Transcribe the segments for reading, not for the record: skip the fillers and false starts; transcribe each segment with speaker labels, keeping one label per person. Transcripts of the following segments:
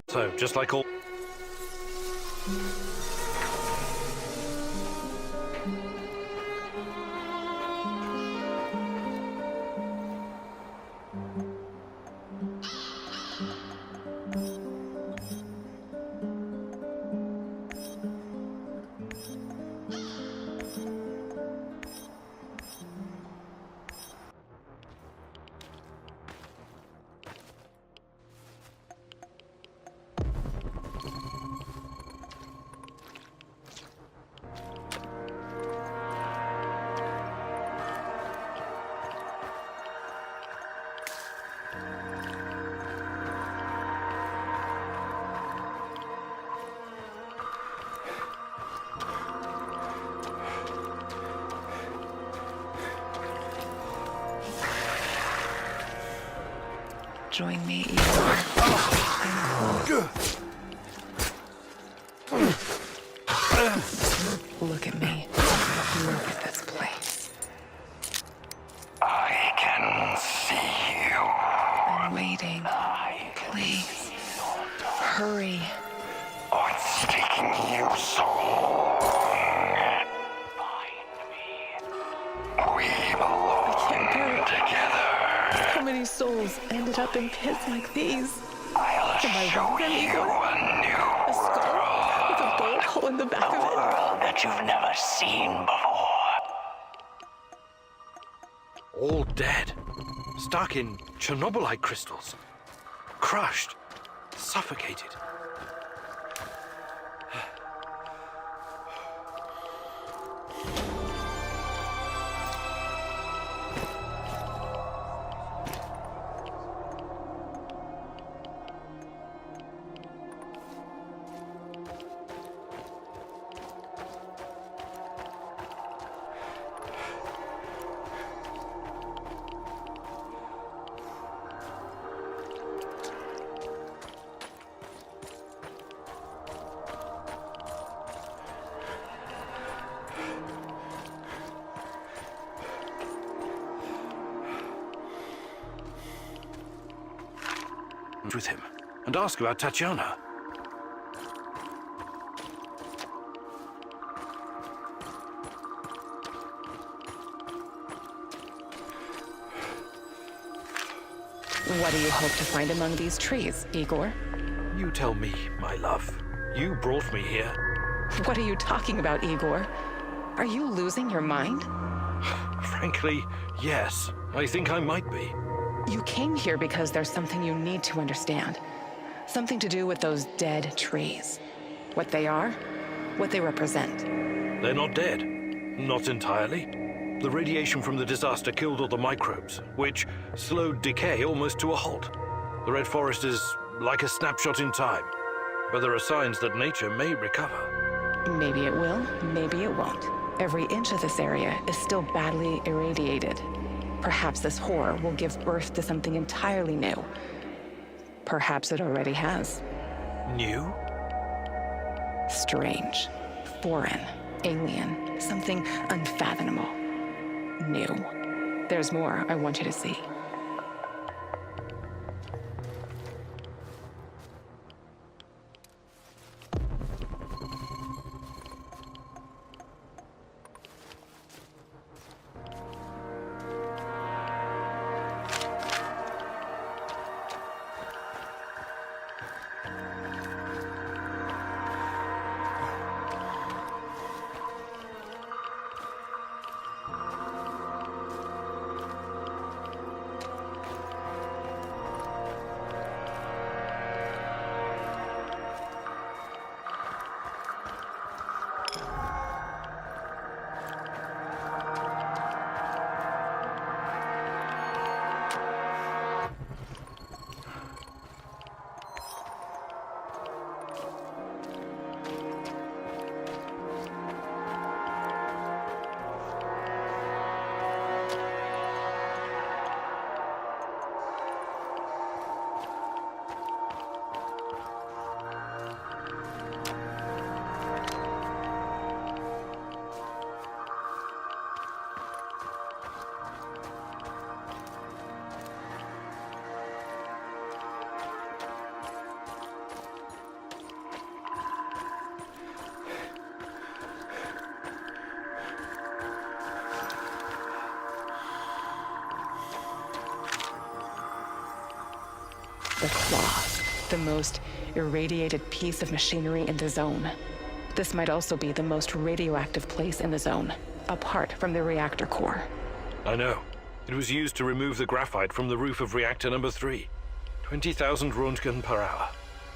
Speaker 1: So, just like all...
Speaker 2: Join me, Igor. Look at me. Look at this place.
Speaker 3: I can see you.
Speaker 2: I'm waiting. Please. Hurry.
Speaker 3: Oh, it's taking you so long. We belong together.
Speaker 2: How many souls ended up in pits like these?
Speaker 3: I'll show you a new
Speaker 2: A skull with a bullet hole in the back of it.
Speaker 3: world that you've never seen before.
Speaker 1: all dead. Stuck in Chernobylite crystals. Crushed. Suffocated. With him and ask about Tatiana.
Speaker 2: What do you hope to find among these trees, Igor?
Speaker 1: You tell me, my love. You brought me here.
Speaker 2: What are you talking about, Igor? Are you losing your mind?
Speaker 1: Frankly, yes. I think I might be.
Speaker 2: You came here because there's something you need to understand. Something to do with those dead trees. What they are, what they represent.
Speaker 1: They're not dead. Not entirely. The radiation from the disaster killed all the microbes, which slowed decay almost to a halt. The Red Forest is like a snapshot in time, but there are signs that nature may recover.
Speaker 2: Maybe it will, maybe it won't. Every inch of this area is still badly irradiated. Perhaps this horror will give birth to something entirely new. Perhaps it already has.
Speaker 1: New?
Speaker 2: Strange, foreign, alien, something unfathomable. New. There's more I want you to see. The claw, the most irradiated piece of machinery in the zone. This might also be the most radioactive place in the zone, apart from the reactor core.
Speaker 1: I know. It was used to remove the graphite from the roof of reactor number 3. 20,000 Röntgen per hour.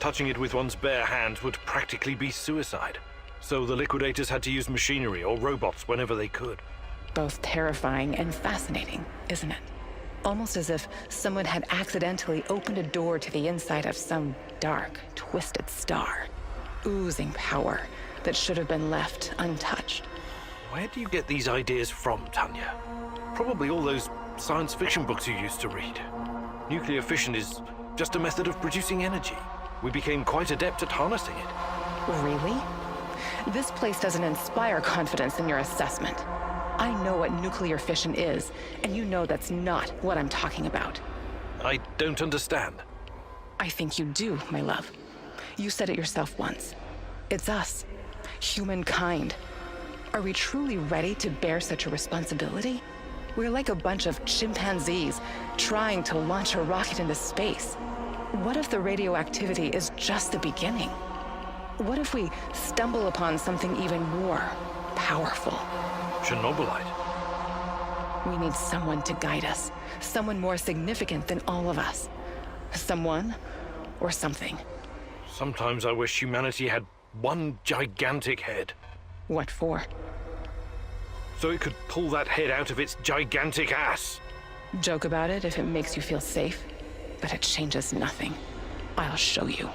Speaker 1: Touching it with one's bare hands would practically be suicide. So the liquidators had to use machinery or robots whenever they could.
Speaker 2: Both terrifying and fascinating, isn't it? Almost as if someone had accidentally opened a door to the inside of some dark, twisted star, oozing power that should have been left untouched.
Speaker 1: Where do you get these ideas from, Tanya? Probably all those science fiction books you used to read. Nuclear fission is just a method of producing energy. We became quite adept at harnessing it.
Speaker 2: Really? This place doesn't inspire confidence in your assessment. I know what nuclear fission is, and you know that's not what I'm talking about.
Speaker 1: I don't understand.
Speaker 2: I think you do, my love. You said it yourself once. It's us, humankind. Are we truly ready to bear such a responsibility? We're like a bunch of chimpanzees trying to launch a rocket into space. What if the radioactivity is just the beginning? What if we stumble upon something even more powerful?
Speaker 1: Chernobylite.
Speaker 2: We need someone to guide us. Someone more significant than all of us. Someone or something.
Speaker 1: Sometimes I wish humanity had one gigantic head.
Speaker 2: What for?
Speaker 1: So it could pull that head out of its gigantic ass.
Speaker 2: Joke about it if it makes you feel safe, but it changes nothing. I'll show you.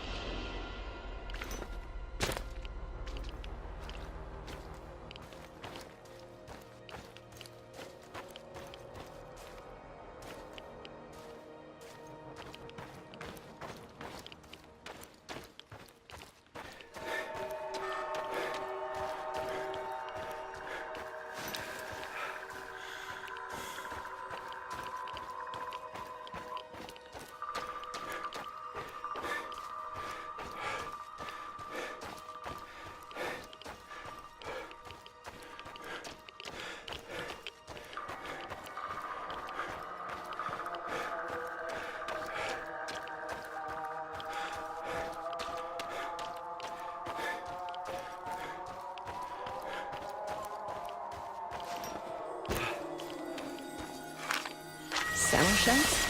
Speaker 2: Sound shells?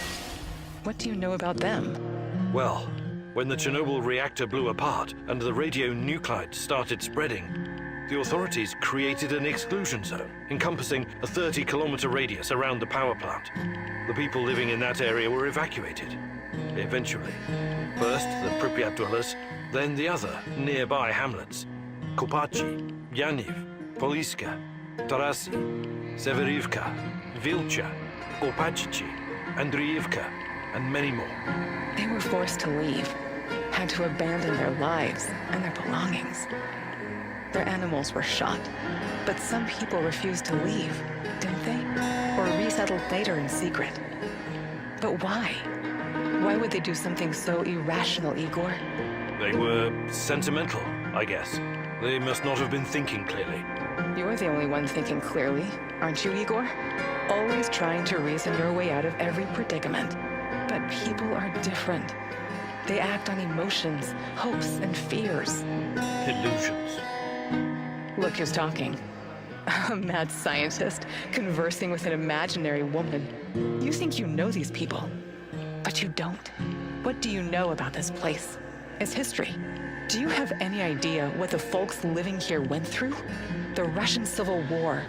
Speaker 2: What do you know about them?
Speaker 1: Well, when the Chernobyl reactor blew apart and the radionuclides started spreading, the authorities created an exclusion zone encompassing a 30-kilometer radius around the power plant. The people living in that area were evacuated. Eventually. First the Pripyat dwellers, then the other nearby hamlets. Kopachi, Yaniv, Poliska, Tarasi, Severivka, Vilcha, Opachichi, Andriivka, and many more.
Speaker 2: They were forced to leave, had to abandon their lives and their belongings. Their animals were shot, but some people refused to leave, didn't they? Or resettled later in secret. But why? Why would they do something so irrational, Igor?
Speaker 1: They were sentimental, I guess. They must not have been thinking clearly.
Speaker 2: You're the only one thinking clearly, aren't you, Igor? Always trying to reason your way out of every predicament. But people are different. They act on emotions, hopes, and fears.
Speaker 1: Illusions.
Speaker 2: Look who's talking. A mad scientist conversing with an imaginary woman. You think you know these people, but you don't. What do you know about this place? Its history? Do you have any idea what the folks living here went through? The Russian Civil War,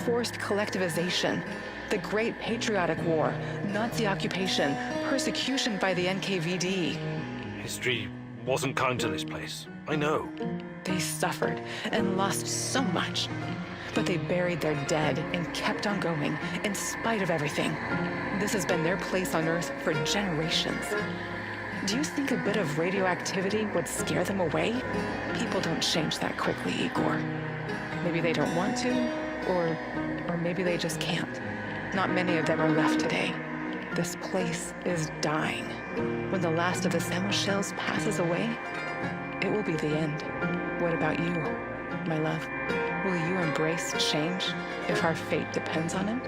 Speaker 2: forced collectivization, the Great Patriotic War, Nazi occupation, persecution by the NKVD.
Speaker 1: History wasn't kind to this place. I know.
Speaker 2: They suffered and lost so much, but they buried their dead and kept on going in spite of everything. This has been their place on Earth for generations. Do you think a bit of radioactivity would scare them away? People don't change that quickly, Igor. Maybe they don't want to, or maybe they just can't. Not many of them are left today. This place is dying. When the last of the Samo shells passes away, it will be the end. What about you, my love? Will you embrace change if our fate depends on it?